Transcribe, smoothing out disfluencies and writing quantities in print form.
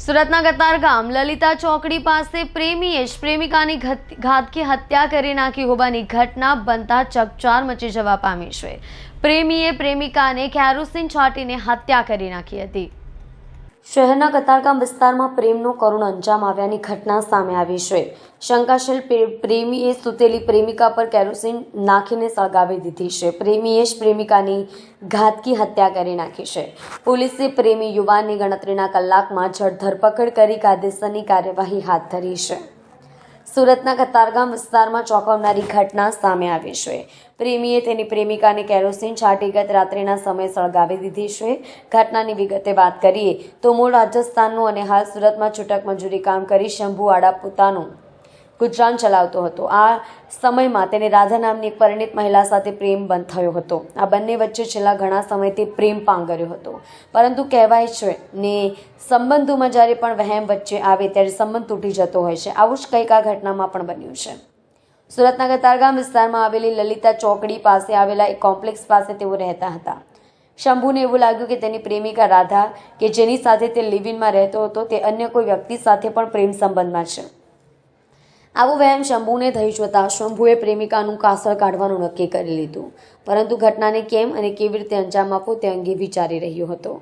સુરતના કતારગામ લલિતા ચોકડી પાસે પ્રેમીએ જ પ્રેમિકાની ઘાતકી હત્યા કરી નાખી હોવાની ઘટના બનતા ચકચાર મચી જવા પામી છે। પ્રેમીએ પ્રેમિકાને કેરોસીન છાંટીને હત્યા કરી નાખી હતી। શહેરના કતારગામ વિસ્તારમાં પ્રેમનો કરુણ અંજામ આવ્યાની ઘટના સામે આવી છે। શંકાશીલ પ્રેમીએ સૂતેલી પ્રેમિકા પર કેરોસીન નાખીને સળગાવી દીધી છે। પ્રેમીએ જ પ્રેમિકાની ઘાતકી હત્યા કરી નાખી છે। પોલીસે પ્રેમી યુવાનની ગણતરીના કલાકમાં ધરપકડ કરી કાયદેસરની કાર્યવાહી હાથ ધરી છે। સુરતના કતારગામ વિસ્તારમાં ચોંકાવનારી ઘટના સામે આવી છે। પ્રેમીએ તેની પ્રેમિકાને કેરોસીન છાંટી ગત રાત્રિના સમયે સળગાવી દીધી છે। ઘટનાની વિગતે વાત કરીએ તો મૂળ રાજસ્થાનનું અને હાલ સુરતમાં છૂટક મજૂરી કામ કરી શંભુવાડા પોતાનું ગુજરાન ચલાવતો હતો। આ સમયમાં તેને રાધા નામની એક પરિણીત મહિલા સાથે પ્રેમ બંધ થયો હતો। આ બંને વચ્ચે છેલ્લા ઘણા સમયથી પ્રેમ પાંગર્યો હતો, પરંતુ કહેવાય છે ને સંબંધોમાં જ્યારે પણ વહેમ વચ્ચે આવે ત્યારે સંબંધ તૂટી જતો હોય છે। આવું જ કંઈક આ ઘટનામાં પણ બન્યું છે। સુરતના કતારગામ વિસ્તારમાં આવેલી લલિતા ચોકડી પાસે આવેલા એક કોમ્પ્લેક્સ પાસે તેઓ રહેતા હતા। શંભુને એવું લાગ્યું કે તેની પ્રેમિકા રાધા, કે જેની સાથે તે લિવ-ઇનમાં રહેતો હતો, તે અન્ય કોઈ વ્યક્તિ સાથે પણ પ્રેમ સંબંધમાં છે। આવું વહેમ શંભુને થઈ જતાં શંભુએ પ્રેમિકાનું કાસળ કાઢવાનું નક્કી કરી લીધું, પરંતુ ઘટનાને કેમ અને કેવી રીતે અંજામ આપવો તે અંગે વિચારી રહ્યો હતો।